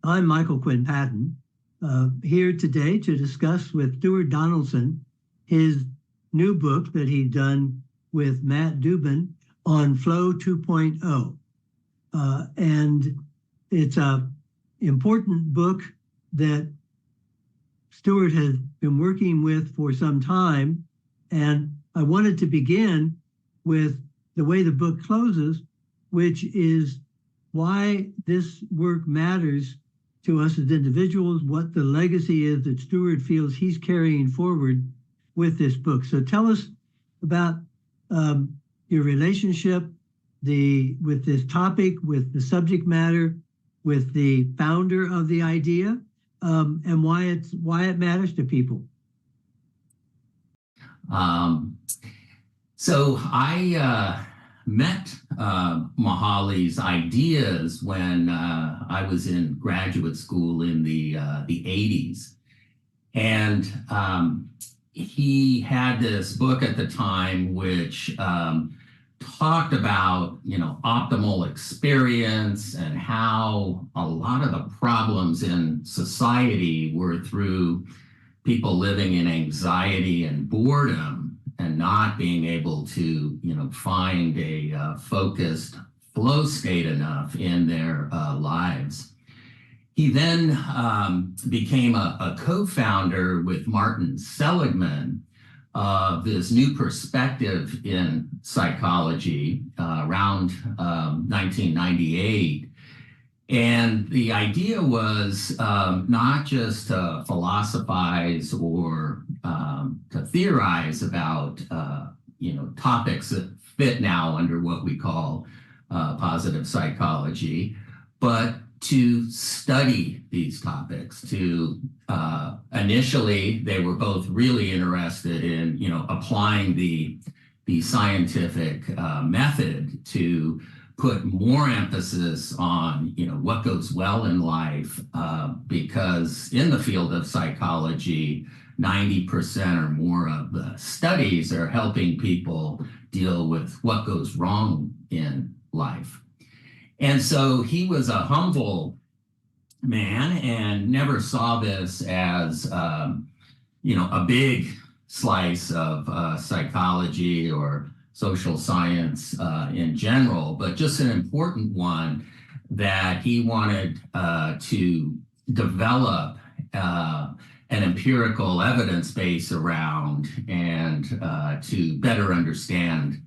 I'm Michael Quinn Patton, here today to discuss with Stewart Donaldson his new book that he's done with Matt Dubin on Flow 2.0. And it's an important book that Stewart has been working with for some time. And I wanted to begin with the way the book closes, which is why this work matters to us as individuals, what the legacy is that Stewart feels he's carrying forward with this book. So tell us about your relationship with this topic, with the subject matter, with the founder of the idea, and why it matters to people. So I met Mihaly's ideas when I was in graduate school in the 80s. And he had this book at the time which talked about, optimal experience and how a lot of the problems in society were through people living in anxiety and boredom and not being able to, find a focused flow state enough in their lives. He then became a co-founder with Martin Seligman of this new perspective in psychology around 1998. And the idea was not just to philosophize or to theorize about topics that fit now under what we call positive psychology, but to study these topics. To initially, they were both really interested in applying the scientific method to put more emphasis on what goes well in life, because in the field of psychology, 90% or more of the studies are helping people deal with what goes wrong in life. And so he was a humble man and never saw this as a big slice of psychology or social science in general, but just an important one that he wanted to develop an empirical evidence base around and to better understand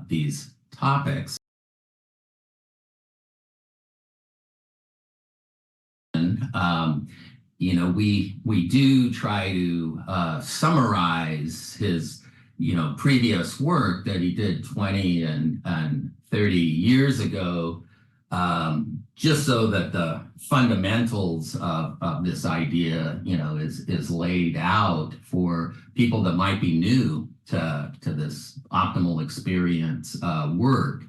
these topics. We do try to summarize his previous work that he did 20 and 30 years ago, just so that the fundamentals of this idea, is laid out for people that might be new to this optimal experience work.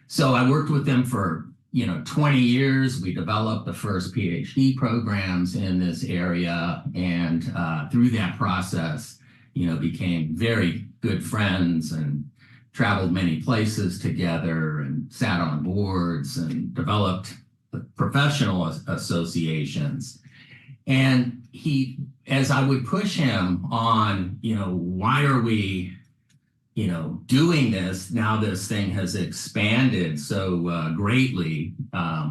So I worked with them for 20 years. We developed the first PhD programs in this area, and through that process, became very good friends and traveled many places together and sat on boards and developed professional associations. And as I would push him on, why are we doing this? Now this thing has expanded so greatly,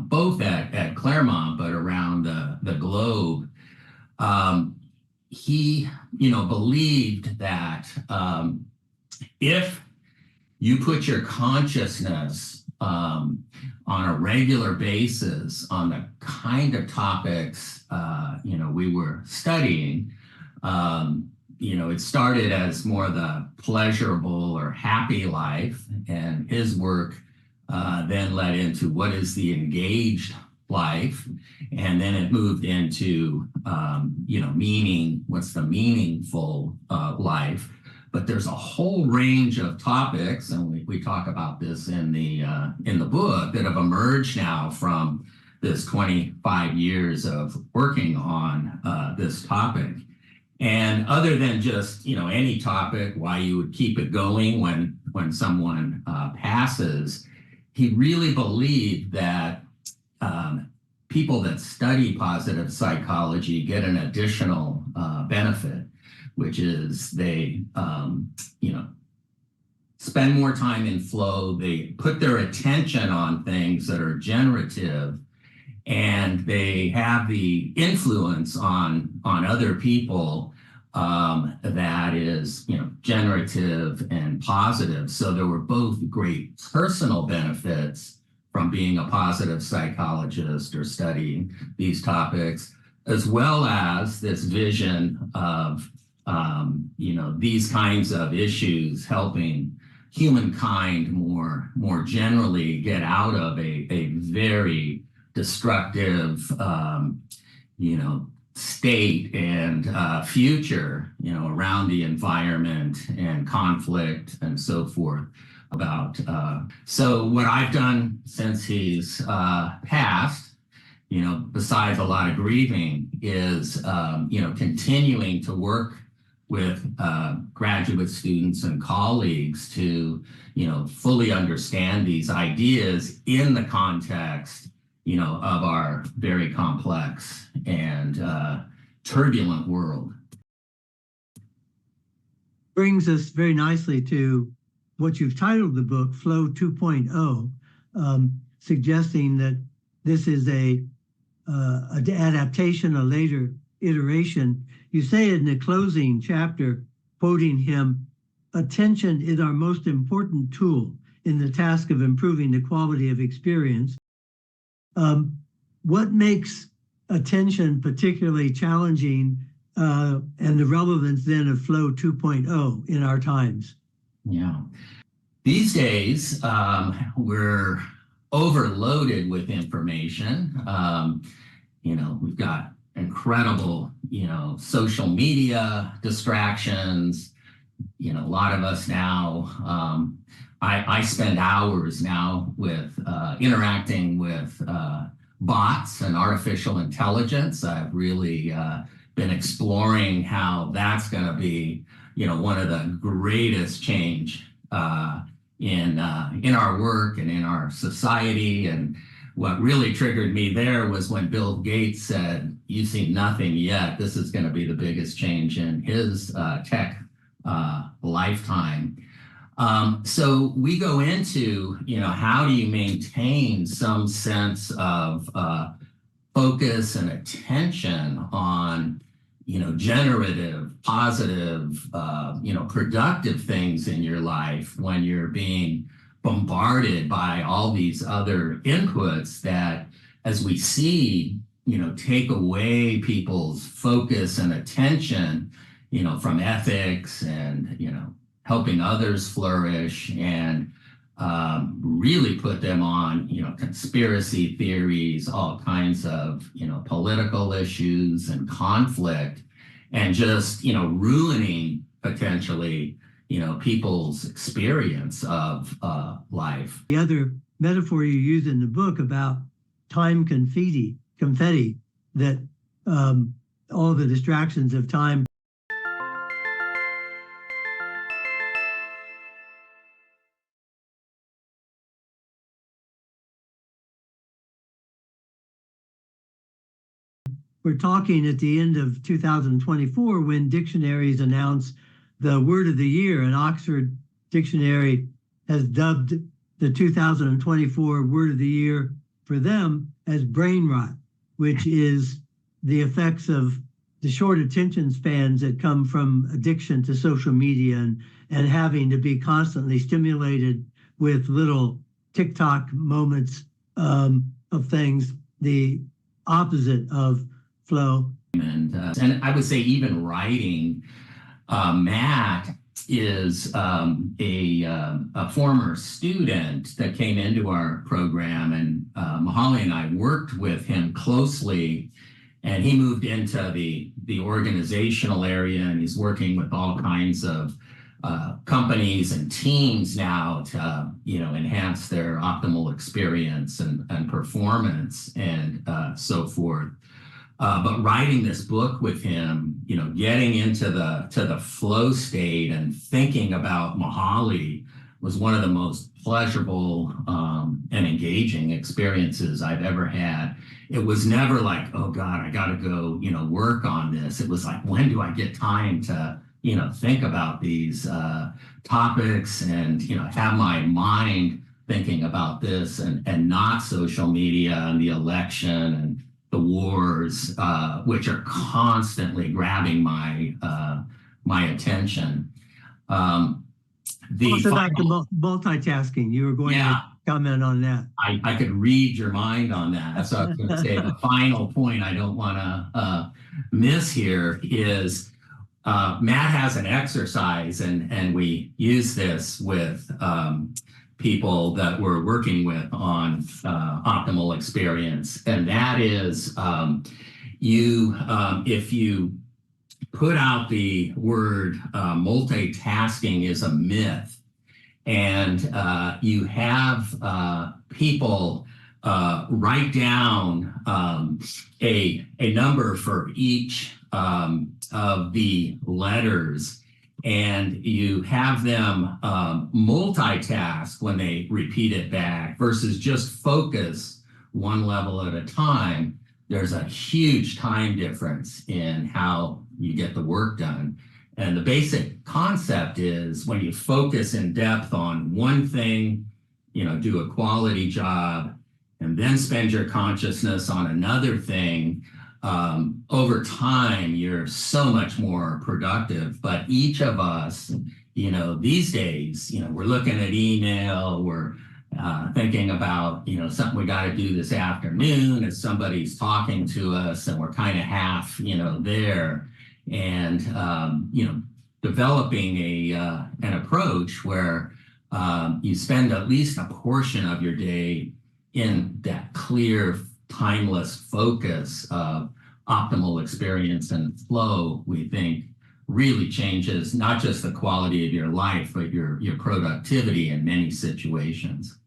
both at Claremont, but around the globe. He, believed that if you put your consciousness on a regular basis on the kind of topics, we were studying, it started as more the pleasurable or happy life, and his work then led into what is the engaged life, and then it moved into meaning, what's the meaningful life. but there's a whole range of topics, and we talk about this in the book, that have emerged now from this 25 years of working on this topic. And other than just, any topic, why you would keep it going when someone passes, he really believed that people that study positive psychology get an additional benefit, which is they, spend more time in flow, they put their attention on things that are generative, and they have the influence on other people that is, generative and positive. So there were both great personal benefits from being a positive psychologist or studying these topics, as well as this vision of, these kinds of issues helping humankind more generally get out of a very destructive, state and future, around the environment and conflict and so forth. So what I've done since he's passed, besides a lot of grieving, is, continuing to work with graduate students and colleagues to, fully understand these ideas in the context, of our very complex and turbulent world. Brings us very nicely to what you've titled the book, Flow 2.0, suggesting that this is an adaptation, a later iteration. You say in the closing chapter, quoting him, "Attention is our most important tool in the task of improving the quality of experience." What makes attention particularly challenging, and the relevance then of Flow 2.0 in our times? Yeah. These days, we're overloaded with information. We've got incredible, social media distractions. A lot of us now, I spend hours now with interacting with bots and artificial intelligence. I've really been exploring how that's going to be, one of the greatest change in our work and in our society. And what really triggered me there was when Bill Gates said, "You've seen nothing yet. This is going to be the biggest change in his tech lifetime." So we go into, how do you maintain some sense of focus and attention on, generative, positive, productive things in your life when you're being bombarded by all these other inputs that, as we see, take away people's focus and attention, from ethics and, helping others flourish, and really put them on, conspiracy theories, all kinds of, political issues and conflict, and just, ruining potentially, people's experience of life. The other metaphor you use in the book about time confetti, that all the distractions of time. We're talking at the end of 2024 when dictionaries announce the word of the year, and Oxford Dictionary has dubbed the 2024 word of the year for them as brain rot, which is the effects of the short attention spans that come from addiction to social media and having to be constantly stimulated with little TikTok moments of things, the opposite of flow. And I would say even writing, Matt is a former student that came into our program, and Mihaly and I worked with him closely, and he moved into the organizational area, and he's working with all kinds of companies and teams now to enhance their optimal experience and performance and so forth. But writing this book with him, getting into the flow state and thinking about Mihaly was one of the most pleasurable and engaging experiences I've ever had. It was never like, oh God, I got to go, work on this. It was like, when do I get time to, think about these topics and, have my mind thinking about this and not social media and the election and the wars, which are constantly grabbing my attention. Also about the multitasking, you were going to comment on that. I could read your mind on that. So I was going to say the final point I don't want to miss here is Matt has an exercise, and we use this with people that we're working with on optimal experience, and that is if you put out the word multitasking is a myth, and you have people write down a number for each of the letters, and you have them multitask when they repeat it back versus just focus one level at a time. There's a huge time difference in how you get the work done. And the basic concept is when you focus in depth on one thing, do a quality job, and then spend your consciousness on another thing, over time, you're so much more productive. But each of us, these days, we're looking at email, we're thinking about, something we got to do this afternoon as somebody's talking to us, and we're kind of half, there. And, developing an approach where you spend at least a portion of your day in that clear, timeless focus of optimal experience and flow, we think really changes not just the quality of your life, but your productivity in many situations.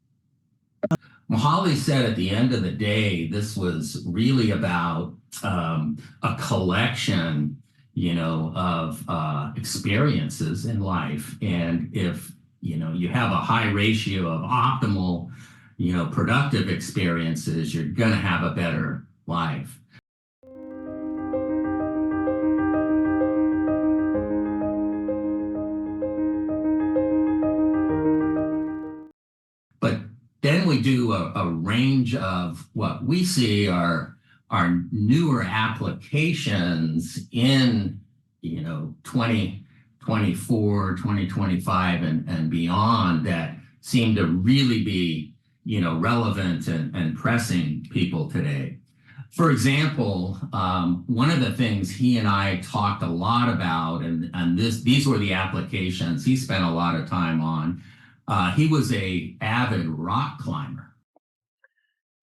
Mihaly said at the end of the day, this was really about a collection, of experiences in life. And if, you have a high ratio of optimal, productive experiences, you're going to have a better life. But then we do a range of what we see are newer applications in, 2024, 2025 and beyond that seem to really be, relevant and pressing people today. For example, one of the things he and I talked a lot about, and these were the applications he spent a lot of time on. He was an avid rock climber.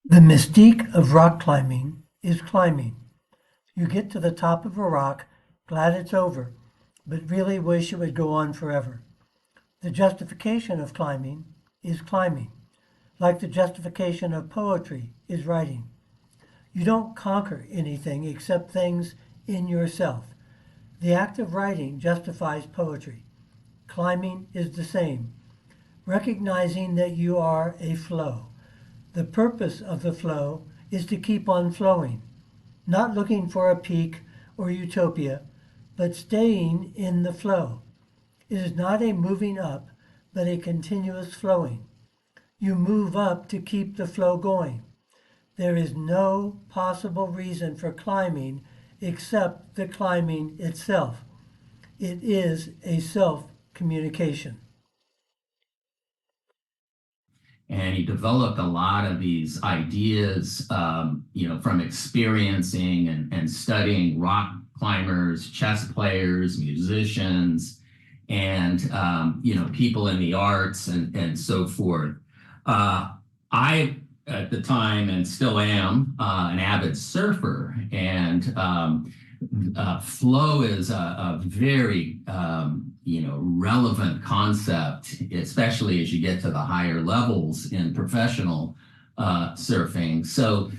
The mystique of rock climbing is climbing. You get to the top of a rock, glad it's over, but really wish it would go on forever. The justification of climbing is climbing, like the justification of poetry is writing. You don't conquer anything except things in yourself. The act of writing justifies poetry. Climbing is the same, recognizing that you are a flow. The purpose of the flow is to keep on flowing, not looking for a peak or utopia, but staying in the flow. It is not a moving up, but a continuous flowing. You move up to keep the flow going. There is no possible reason for climbing except the climbing itself. It is a self-communication. And he developed a lot of these ideas, from experiencing and studying rock climbers, chess players, musicians, and, people in the arts and so forth. I, at the time, and still am, an avid surfer. And flow is a very, relevant concept, especially as you get to the higher levels in professional surfing. So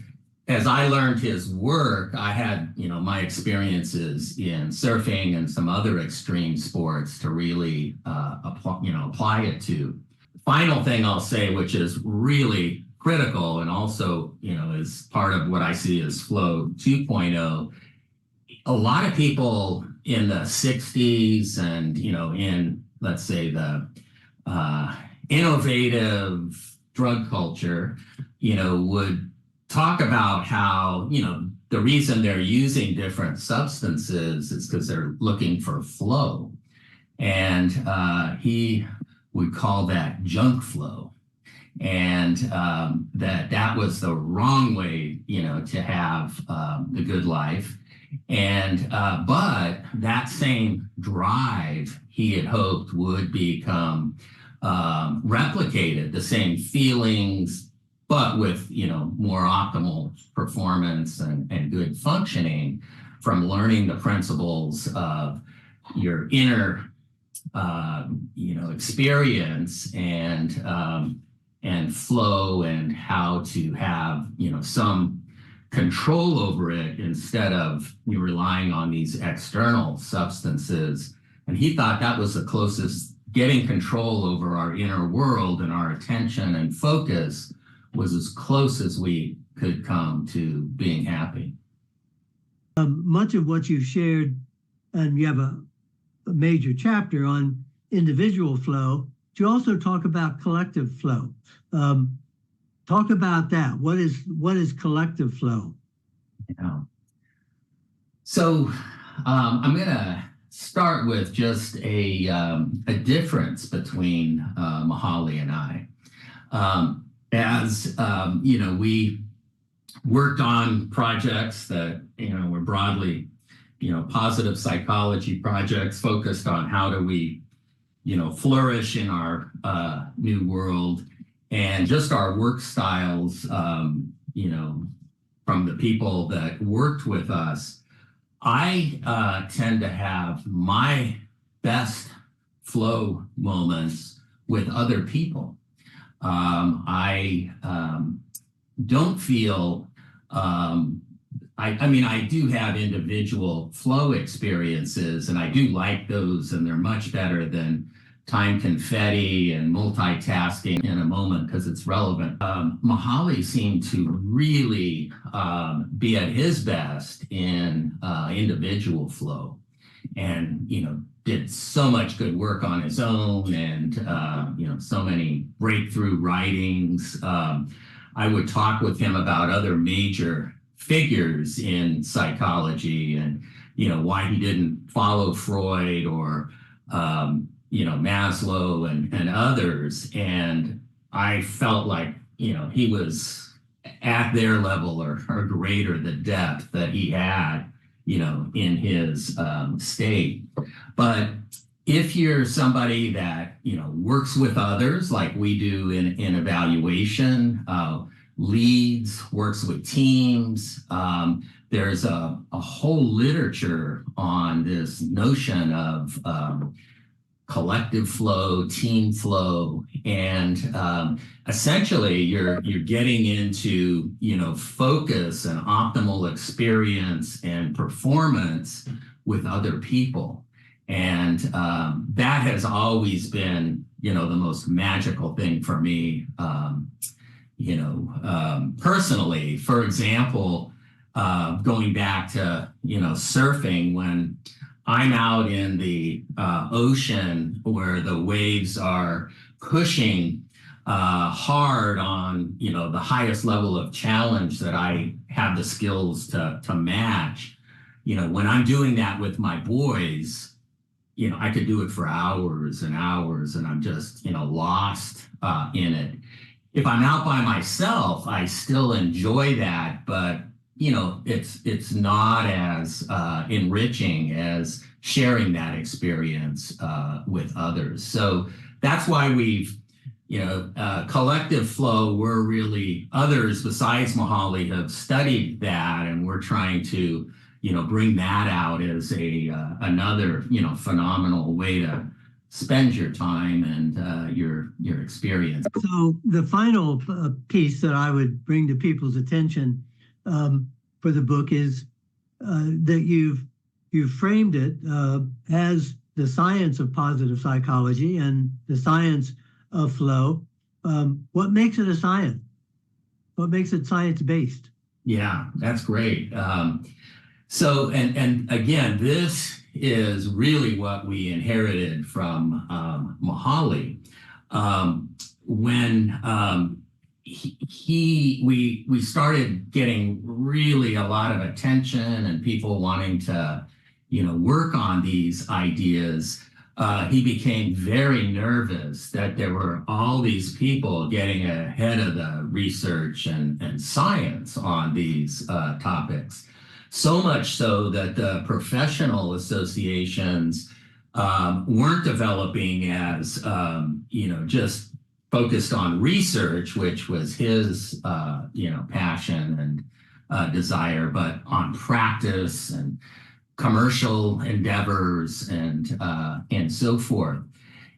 as I learned his work, I had, my experiences in surfing and some other extreme sports to really, apply it to. Final thing I'll say, which is really critical and also, is part of what I see as Flow 2.0. A lot of people in the 60s and, in, let's say, the innovative drug culture, would talk about how, the reason they're using different substances is because they're looking for flow. And he would call that junk flow. And that was the wrong way, to have the good life. And but that same drive he had hoped would become replicated, the same feelings, but with more optimal performance and good functioning from learning the principles of your inner experience and flow, and how to have some control over it instead of relying on these external substances. And he thought that was the closest, getting control over our inner world and our attention and focus was as close as we could come to being happy. Much of what you've shared, and you have a major chapter on individual flow, but you also talk about collective flow. Talk about that. What is collective flow? Yeah. So I'm going to start with just a difference between Mihaly and I. As we worked on projects that were broadly positive psychology projects focused on how do we flourish in our new world. And just our work styles, from the people that worked with us, I tend to have my best flow moments with other people. I don't feel, I do have individual flow experiences, and I do like those, and they're much better than time confetti and multitasking in a moment because it's relevant. Mihaly seemed to really be at his best in individual flow, and did so much good work on his own, and so many breakthrough writings. I would talk with him about other major figures in psychology, and why he didn't follow Freud or Maslow and others. And I felt like, he was at their level or greater, the depth that he had, in his state. But if you're somebody that, works with others like we do in evaluation, leads, works with teams, there's a whole literature on this notion of collective flow, team flow, and essentially you're getting into focus and optimal experience and performance with other people, and that has always been the most magical thing for me. Personally, for example, going back to surfing, when I'm out in the ocean where the waves are pushing hard on, the highest level of challenge that I have the skills to match. When I'm doing that with my boys, I could do it for hours and hours, and I'm just, lost in it. If I'm out by myself, I still enjoy that, but it's not as enriching as sharing that experience with others. So that's why we've, collective flow, others besides Mihaly have studied that, and we're trying to, bring that out as another, phenomenal way to spend your time and your experience. So the final piece that I would bring to people's attention for the book is that you've framed it as the science of positive psychology and the science of flow. What makes it a science? What makes it science-based? Yeah, that's great. So, and again, this is really what we inherited from Mihaly. When we started getting really a lot of attention and people wanting to, work on these ideas, he became very nervous that there were all these people getting ahead of the research and science on these topics. So much so that the professional associations weren't developing as, just focused on research, which was his, passion and desire, but on practice and commercial endeavors and so forth.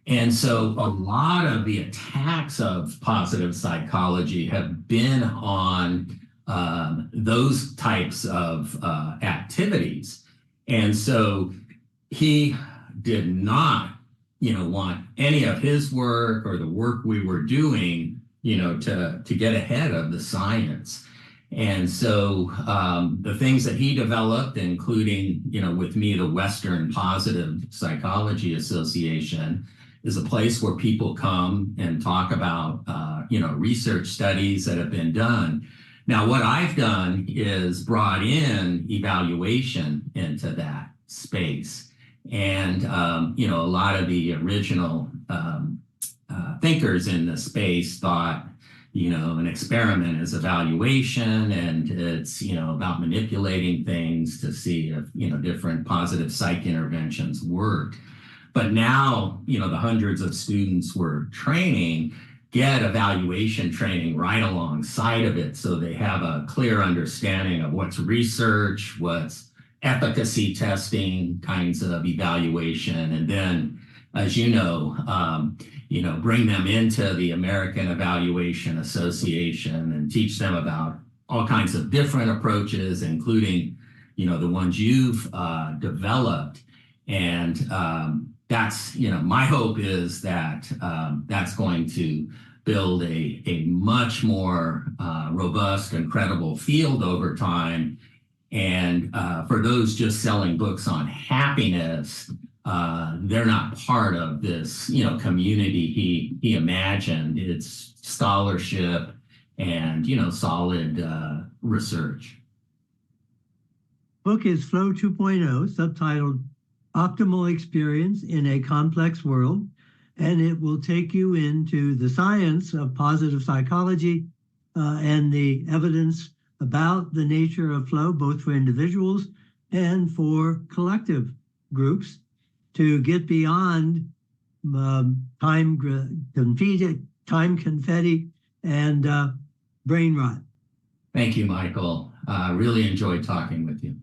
And so a lot of the attacks of positive psychology have been on those types of activities. And so he did not, want any of his work or the work we were doing, to get ahead of the science. And so the things that he developed, including, with me, the Western Positive Psychology Association, is a place where people come and talk about, research studies that have been done. Now, what I've done is brought in evaluation into that space. And, a lot of the original thinkers in the space thought, an experiment is evaluation, and it's, about manipulating things to see if, different positive psych interventions work. But now, the hundreds of students we're training get evaluation training right alongside of it, so they have a clear understanding of what's research, what's efficacy testing kinds of evaluation, and then, as bring them into the American Evaluation Association and teach them about all kinds of different approaches, including, the ones you've developed. And that's, my hope is that that's going to build a much more robust and credible field over time. And for those just selling books on happiness, they're not part of this, community he imagined. It's scholarship and, solid research. Book is Flow 2.0, subtitled Optimal Experience in a Complex World, and it will take you into the science of positive psychology and the evidence about the nature of flow, both for individuals and for collective groups, to get beyond time confetti and brain rot. Thank you, Michael. Really enjoyed talking with you.